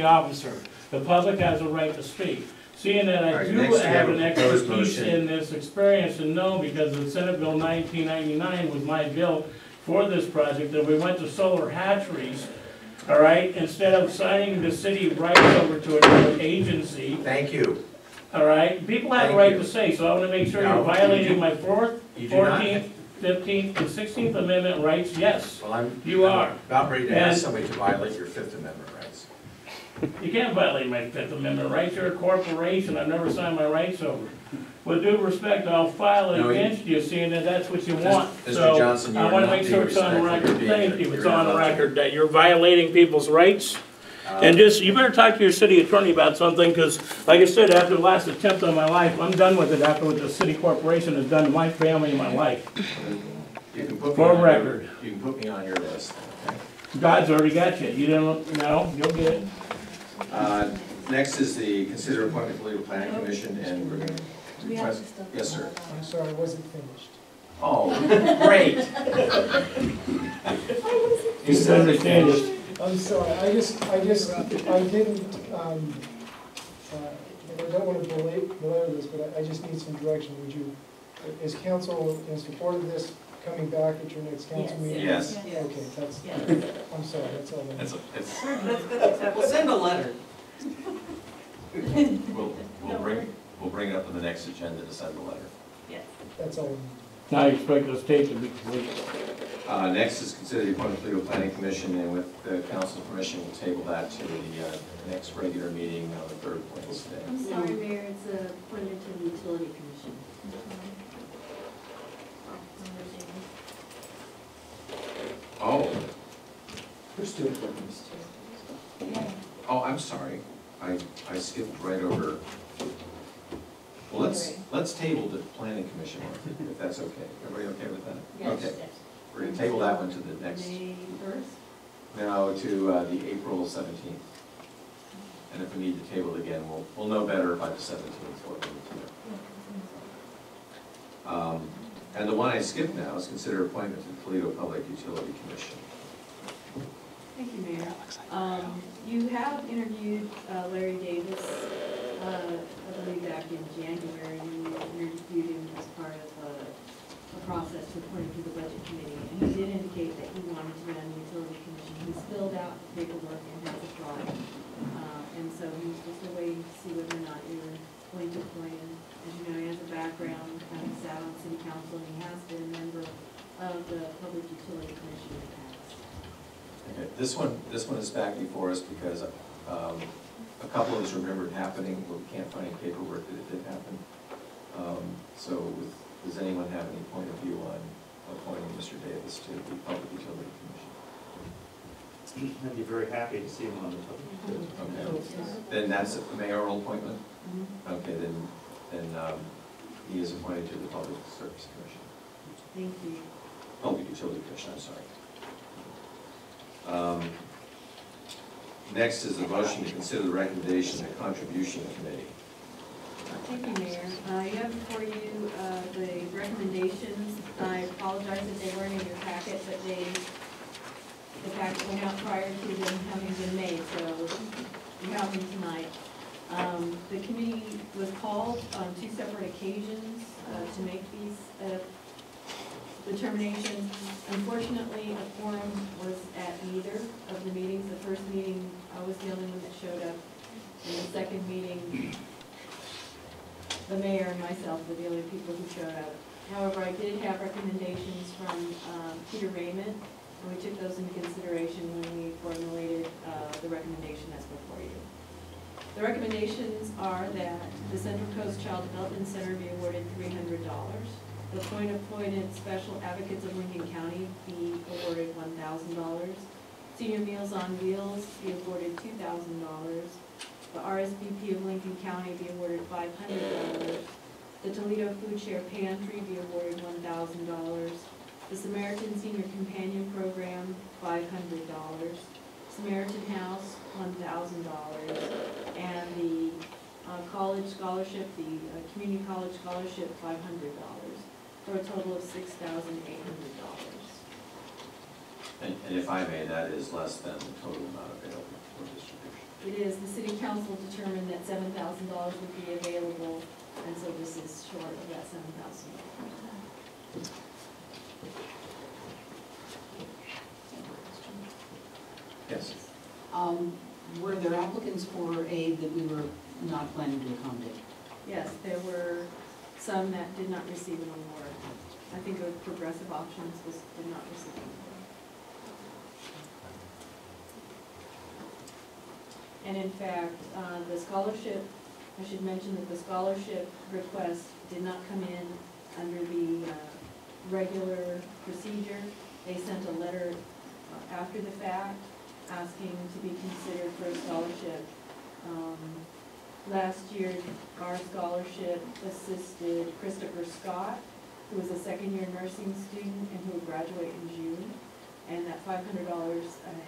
officer. The public has a right to speak. Seeing that I do have an expertise in this experience and know, because of Senate Bill 1999 was my bill for this project, that we went to solar hatcheries, all right, instead of signing the city rights over to another agency. Thank you. All right, people have a right to say, so I want to make sure you're violating my 4th, 14th, 15th, and 16th Amendment rights. Yes, well, you are. About ready to ask somebody to violate your 5th Amendment rights. You can't violate my 5th Amendment rights. You're a corporation. I've never signed my rights over. With due respect, I'll file it against you, seeing that that's what you want. Mr. Johnson, I want to make sure it's on record. Thank you. It's on record that you're violating people's rights. And just, you better talk to your city attorney about something, because, like I said, after the last attempt on my life, I'm done with it after what the city corporation has done to my family and my life. You can put For record. You can put me on your list. Okay? God's already got you. You don't, no, you'll get it. Next is the consider appointment to Toledo Planning Commission, and we're going to request. Yes, sir. I'm sorry, I wasn't finished. Oh, great. You should understand this. I'm sorry, I didn't, I don't want to belabor this, but I just need some direction. Would you, is council in support of this coming back at your next council meeting? Yes. Okay, that's, I'm sorry, that's all. We'll send a letter. We'll bring it up on the next agenda to send the letter. Yes. That's all. Now I expect this tape to be complete. Next is consider the appointment to the Toledo Planning Commission, and with the council's permission, we'll table that to the next regular meeting on the 3rd Wednesday. I'm sorry, Mayor, it's appointed to the Utility Commission. Oh. Who's doing it? Oh, I'm sorry. I skipped right over. Well, let's table the planning commission, if that's okay. Everybody okay with that? Yes. Okay. We're going to table that one to the next. May 1st? No, to the April 17th. And if we need to table it again, we'll know better by the 17th what we need to do. And the one I skipped now is consider appointment to the Toledo Public Utility Commission. Thank you, Mayor. You have interviewed Larry Davis, I believe back in January. You interviewed him as part of a process to appoint him to the Budget Committee. And he did indicate that he wanted to be on the Utility Commission. He's filled out the paperwork and has applied. And so he's just waiting to see whether or not you're going to appoint him. As you know, he has a background, kind of sat on City Council, and he has been a member of the Public Utility Commission in the past. Okay. This one is back before us because a couple of us remembered happening, but we can't find any paperwork that it did happen. Does anyone have any point of view on appointing Mr. Davis to the Public Utility Commission? I'd be very happy to see him on the Public Utility Commission. Okay. Then that's a mayoral appointment? Okay, then he is appointed to the Public Service Commission. Thank you. Public Utility Commission, I'm sorry. Next is the motion to consider the recommendation of the Contribution Committee. Thank you, Mayor. You have before you the recommendations. I apologize that they weren't in your packet, but the packet went out prior to them having been made, so you have them tonight. The committee was called on 2 separate occasions to make these determinations. Unfortunately, a quorum was at neither of the meetings. The first meeting, I was the only one that showed up. And the second meeting, the mayor and myself were the only people who showed up. However, I did have recommendations from Peter Raymond, and we took those into consideration when we formulated the recommendation that's before you. The recommendations are that the Central Coast Child Development Center be awarded $300. The point-appointed Special Advocates of Lincoln County be awarded $1,000. Senior Meals on Wheels be awarded $2,000. The RSVP of Lincoln County be awarded $500. The Toledo Food Share Pantry be awarded $1,000. The Samaritan Senior Companion Program, $500. Samaritan House, $1,000. And the college scholarship, the community college scholarship, $500. For a total of $6,800. And if I may, that is less than the total amount available for distribution. It is, the city council determined that $7,000 would be available, and so this is short of that $7,000. Yes. Were there applicants for aid that we were not planning to accommodate? Yes, there were some that did not receive an award. I think of Progressive Options did not receive an award. And in fact, the scholarship, I should mention that the scholarship request did not come in under the regular procedure. They sent a letter after the fact asking to be considered for a scholarship. Last year, our scholarship assisted Christopher Scott, who was a second-year nursing student and who would graduate in June, and that $500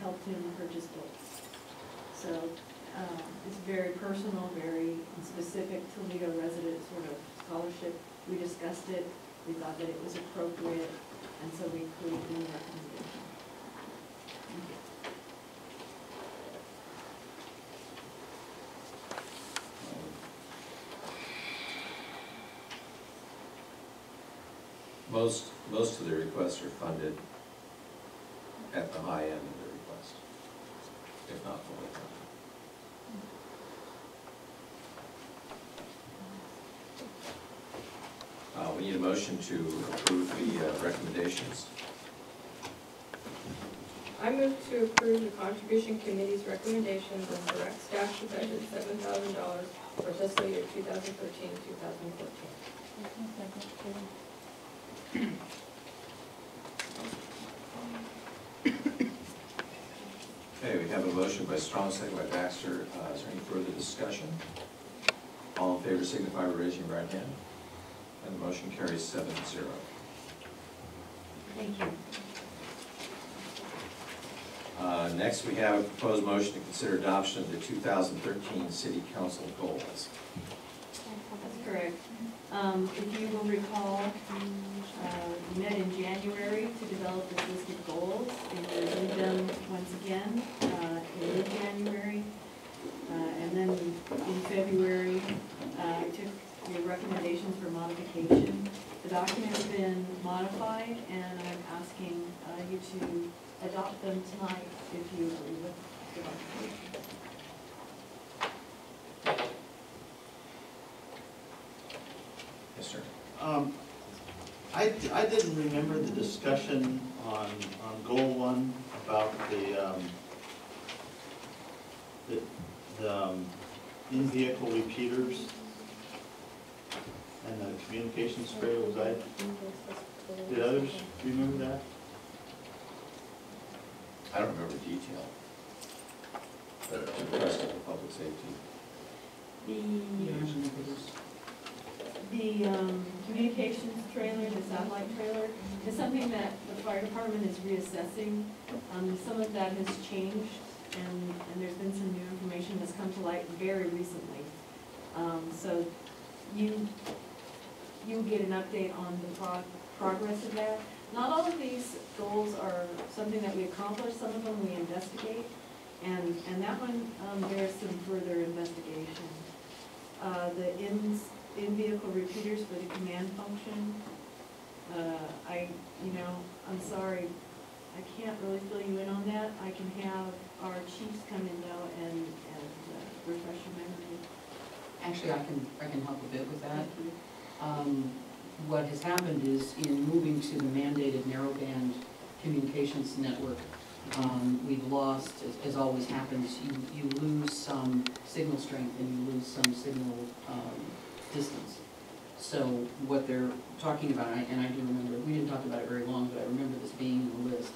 helped him purchase books. So it's very personal, very specific Toledo resident sort of scholarship. We discussed it, we thought that it was appropriate, and so we included it in the recommendation. Thank you. Most of the requests are funded at the high end of the request, if not fully funded. We need a motion to approve the recommendations. I move to approve the contribution committee's recommendations and direct staff to budget $7,000 for fiscal year 2013, 2014. Okay, we have a motion by Strong, second by Baxter. Is there any further discussion? All in favor signify by raising your right hand. And the motion carries 7-0. Thank you. Next, we have a proposed motion to consider adoption of the 2013 City Council goals. That's correct. If you will recall, we met in January to develop this list of goals, and we reviewed them once again in mid-January. And then in February, I took your recommendations for modification. The document has been modified, and I'm asking you to adopt them tonight if you agree with the modification. Yes, sir. I didn't remember the discussion on goal 1 about the in-vehicle repeaters and the communications spray. Did others remember that? I don't remember detail. But it's a request of the public safety. The communications trailer, the satellite trailer, is something that the fire department is reassessing. Some of that has changed, and there's been some new information that's come to light very recently. So you get an update on the progress of that. Not all of these goals are something that we accomplish. Some of them we investigate, and that one bears some further investigation. The in-vehicle repeaters for the command function, I'm sorry, I can't really fill you in on that. I can have our chiefs come in though and refresh your memory. Actually, I can help a bit with that. What has happened is in moving to the mandated narrowband communications network, we've lost, as always happens, you lose some signal strength and you lose some signal distance. So what they're talking about, and I do remember, we didn't talk about it very long, but I remember this being in the list.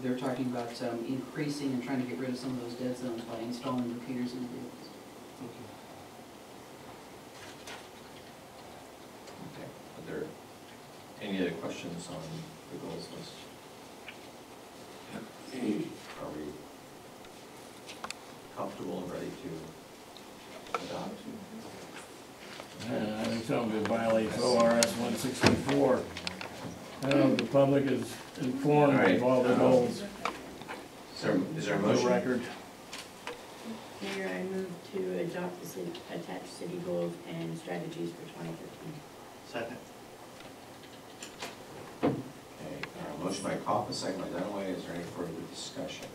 They're talking about increasing and trying to get rid of some of those dead zones by installing repeaters in the vehicles. Okay. Are there any other questions on the goals list? Are we comfortable and ready to adopt? I think some of it violates ORS 164. The public is informed of all the goals. Is there a For the motion? record. Mayor, I move to adopt the city, attached city goals and strategies for 2015. Second. Okay, motion by Coffin, second by Dunaway. Is there any further discussion?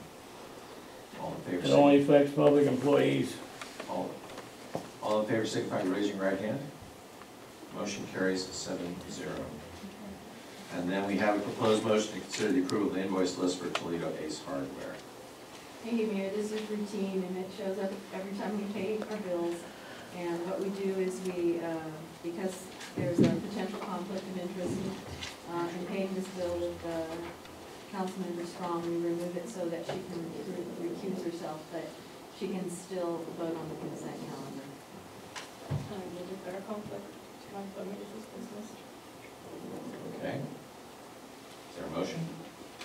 All in favor? It only affects public employees. All in favor, signify by raising your right hand. Motion carries 7-0. And then we have a proposed motion to consider the approval of the invoice list for Toledo Ace Hardware. Thank you, Mayor, this is routine, and it shows up every time we pay our bills. And what we do is we, because there's a potential conflict of interest in paying this bill with Councilmember Strong, we remove it so that she can recuse herself, but she can still vote on the consent calendar. Will declare conflict of interest business. Okay. Is there a motion?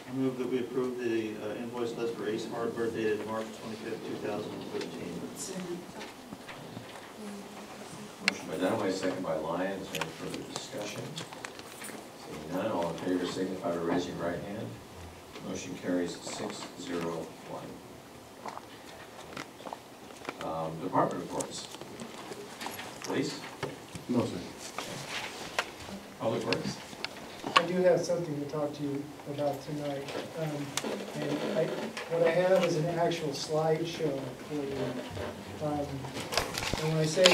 I move that we approve the invoice list for Ace Hardware dated March 25th, 2013. Motion by Dunaway, second by Lyon. Is there any further discussion? Seeing none, all in favor signify by raising your right hand. Motion carries 6-0-1. Department reports. Police? No, sir. Public Works? I do have something to talk to you about tonight. And what I have is an actual slideshow for you. And when I say